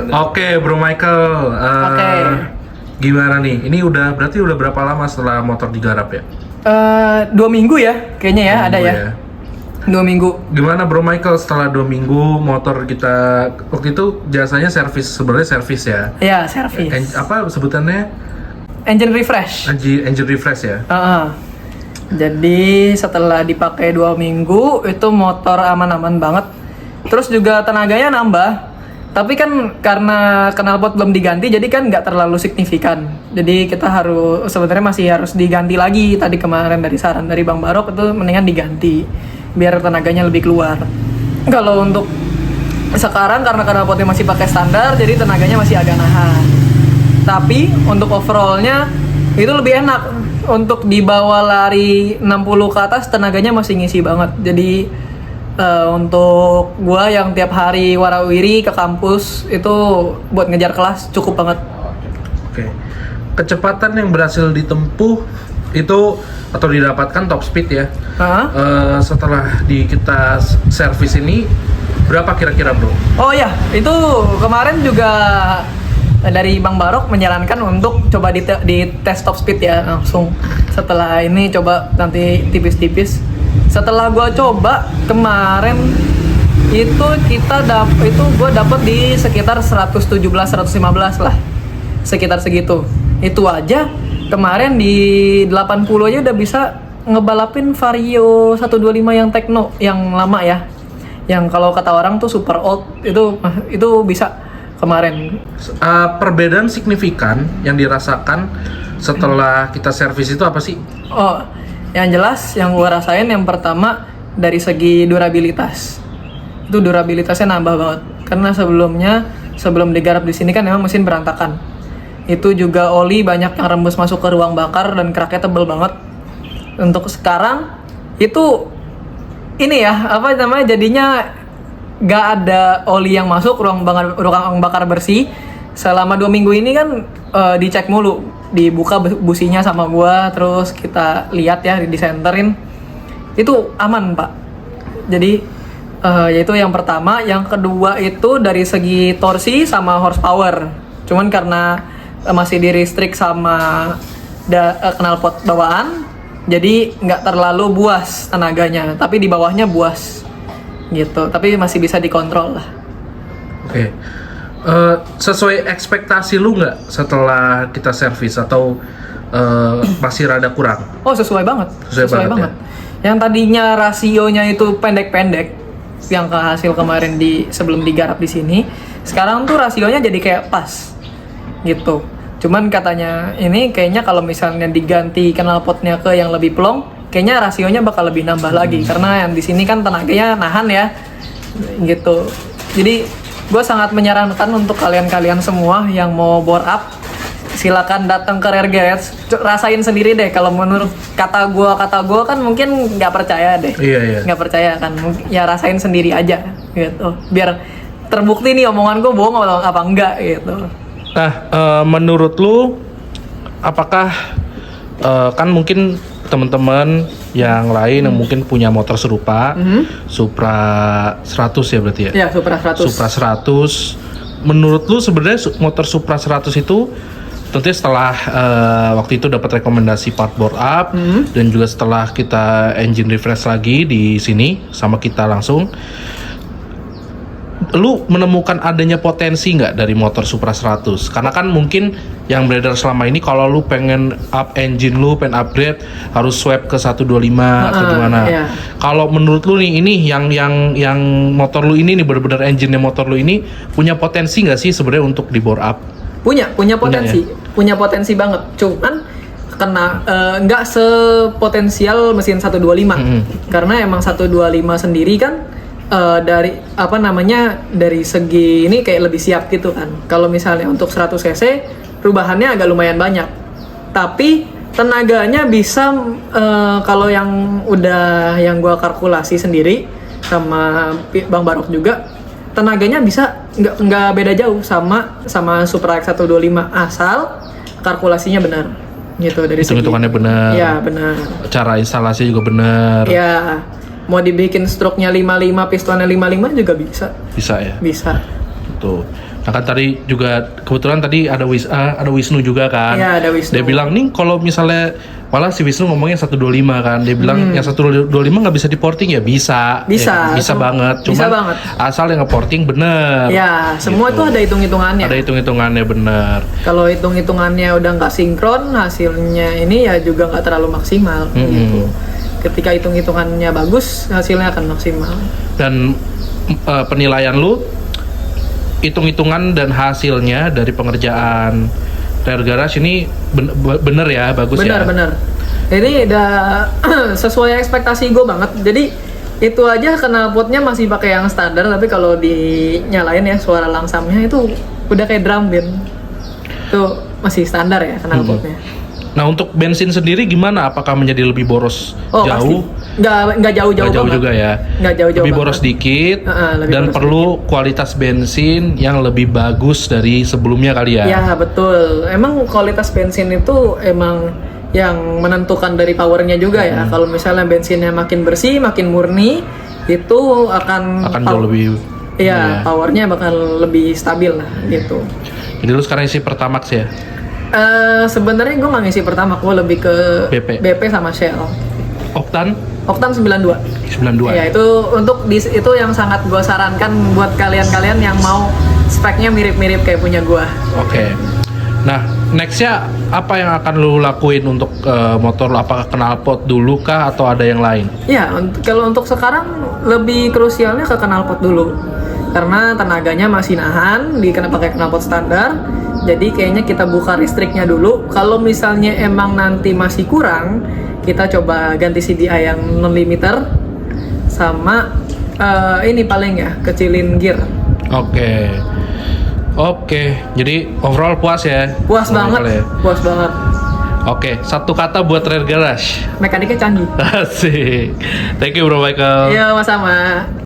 Oke, Bro Michael. Oke. Gimana nih? Ini berarti udah berapa lama setelah motor digarap ya? 2 minggu ya, kayaknya ya, ada ya. 2 minggu. Gimana Bro Michael setelah 2 minggu motor kita waktu itu jasanya sebenarnya servis ya? Iya, servis. Apa sebutannya? Engine refresh. Engine refresh ya? Jadi setelah dipakai 2 minggu itu motor aman-aman banget. Terus juga tenaganya nambah. Tapi kan karena knalpot belum diganti, jadi kan nggak terlalu signifikan. Jadi kita sebenarnya masih harus diganti lagi. Tadi kemarin dari saran dari Bang Barok itu mendingan diganti, biar tenaganya lebih keluar. Kalau untuk sekarang karena knalpotnya masih pakai standar, jadi tenaganya masih agak nahan. Tapi untuk overallnya itu lebih enak. Untuk dibawa lari 60 ke atas tenaganya masih ngisi banget. Jadi untuk gua yang tiap hari warawiri ke kampus itu buat ngejar kelas cukup banget. Oke. Kecepatan yang berhasil ditempuh itu atau didapatkan top speed ya. Setelah kita servis ini berapa kira-kira Bro? Oh ya, itu kemarin juga dari Bang Barok menyarankan untuk coba di tes top speed ya langsung. Setelah ini coba nanti tipis-tipis. Setelah gua coba kemarin itu gua dapet di sekitar 117-115 lah, sekitar segitu. Itu aja kemarin di 80 aja udah bisa ngebalapin Vario 125 yang Tekno yang lama ya, yang kalau kata orang tuh super old, itu bisa kemarin. Perbedaan signifikan yang dirasakan setelah kita servis itu apa sih? Yang jelas yang gue rasain yang pertama dari segi durabilitas. Itu durabilitasnya nambah banget. Karena sebelum digarap di sini kan emang mesin berantakan. Itu juga oli banyak yang rembes masuk ke ruang bakar dan keraknya tebel banget. Untuk sekarang itu jadinya gak ada oli yang masuk ruang bakar bersih. Selama 2 minggu ini kan dicek mulu, dibuka businya sama gua, terus kita lihat ya, disenterin, itu aman Pak. Jadi yaitu yang pertama. Yang kedua itu dari segi torsi sama horsepower, cuman karena masih di restrict sama knalpot bawaan, jadi nggak terlalu buas tenaganya, tapi di bawahnya buas gitu, tapi masih bisa dikontrol lah. Oke. Sesuai ekspektasi lu nggak setelah kita servis atau masih rada kurang? Sesuai banget. Sesuai banget. Ya? Yang tadinya rasionya itu pendek-pendek, yang hasil kemarin sebelum digarap di sini, sekarang tuh rasionya jadi kayak pas gitu. Cuman katanya ini kayaknya kalau misalnya diganti knalpotnya ke yang lebih plong, kayaknya rasionya bakal lebih nambah lagi, karena yang di sini kan tenaganya nahan ya gitu. Jadi gue sangat menyarankan untuk kalian semua yang mau bore up, silakan datang ke Rare Garage, rasain sendiri deh. Kalau menurut kata gue kan mungkin nggak percaya deh. Iya. Nggak percaya kan, ya rasain sendiri aja gitu, biar terbukti nih omongan gue bohong atau apa enggak gitu. Nah, menurut lu apakah kan mungkin teman-teman yang lain yang mungkin punya motor serupa, Supra 100 ya berarti ya? Iya, Supra 100. Supra 100. Menurut lu sebenarnya motor Supra 100 itu tentunya setelah waktu itu dapat rekomendasi part bore up, dan juga setelah kita engine refresh lagi di sini sama kita langsung, lu menemukan adanya potensi nggak dari motor Supra 100? Karena kan mungkin yang beredar selama ini kalau lu pengen up engine, lu pengen upgrade harus swap ke 125 atau gimana. Iya. Kalau menurut lu nih, ini yang motor lu ini nih, benar-benar engine motor lu ini punya potensi nggak sih sebenarnya untuk di bore up? Punya potensi. Punya potensi banget. Cuman karena nggak sepotensial mesin 125. Karena emang 125 sendiri kan dari segi ini kayak lebih siap gitu kan. Kalau misalnya untuk 100 cc perubahannya agak lumayan banyak, tapi tenaganya bisa kalau yang gua kalkulasi sendiri sama Bang Barok juga, tenaganya bisa nggak beda jauh sama Supra X125 asal kalkulasinya benar gitu. Dari hitung-hitungannya benar. Ya benar. Cara instalasi juga benar. Ya. Mau dibikin stroke-nya 55, pistonnya 55 juga bisa. Bisa ya? Bisa. Tuh. Nah kan tadi juga kebetulan tadi ada Wisnu juga kan. Iya, ada Wisnu. Dia bilang nih kalau misalnya malah si Wisnu ngomongnya 125 kan. Dia bilang yang 125 nggak bisa diporting ya bisa. Bisa. Ya, bisa banget. Bisa Cuman banget. asal yang ngeporting bener. Ya, semua Gitu. itu ada hitung-hitungannya. Ada hitung-hitungannya bener. Kalau hitung-hitungannya udah nggak sinkron, hasilnya ini ya juga nggak terlalu maksimal gitu. Ketika hitung-hitungannya bagus, hasilnya akan maksimal. Dan penilaian lu hitung-hitungan dan hasilnya dari pengerjaan Rare Garage ini bener ya, bagus ya. Benar. Ini udah sesuai ekspektasi gue banget. Jadi itu aja knalpotnya masih pakai yang standar, tapi kalau dinyalain ya suara langsamnya itu udah kayak drum band. Itu masih standar ya knalpotnya. Nah untuk bensin sendiri gimana? Apakah menjadi lebih boros Oh, jauh? pasti. Nggak jauh-jauh Nggak jauh banget. juga ya. Nggak jauh-jauh lebih banget. boros dikit Lebih dan boros perlu kualitas bensin yang lebih bagus dari sebelumnya kali ya. Ya betul. Emang kualitas bensin itu emang yang menentukan dari powernya juga ya. Kalau misalnya bensinnya makin bersih, makin murni, itu akan jauh lebih. Iya, powernya bakal lebih stabil lah gitu. Jadi lu sekarang isi Pertamax ya? Sebenarnya gue nggak ngisi pertama, gue lebih ke BP sama Shell. Oktan Oktan 92. 92. Ya itu itu yang sangat gue sarankan buat kalian-kalian yang mau speknya mirip-mirip kayak punya gue. Oke. Nah, nextnya apa yang akan lu lakuin untuk motor lu? Apakah knalpot dulu kah atau ada yang lain? Ya, kalau untuk sekarang lebih krusialnya ke knalpot dulu. Karena tenaganya masih nahan, pakai knalpot standar. Jadi kayaknya kita buka listriknya dulu. Kalau misalnya emang nanti masih kurang, kita coba ganti CDI yang non limiter sama ini paling ya, kecilin gear. Oke. Jadi overall puas ya? Puas banget. Ya? Puas banget. Oke, satu kata buat Rare Garage. Mekaniknya canggih. Asik. Thank you Bro Michael. Iya, sama-sama.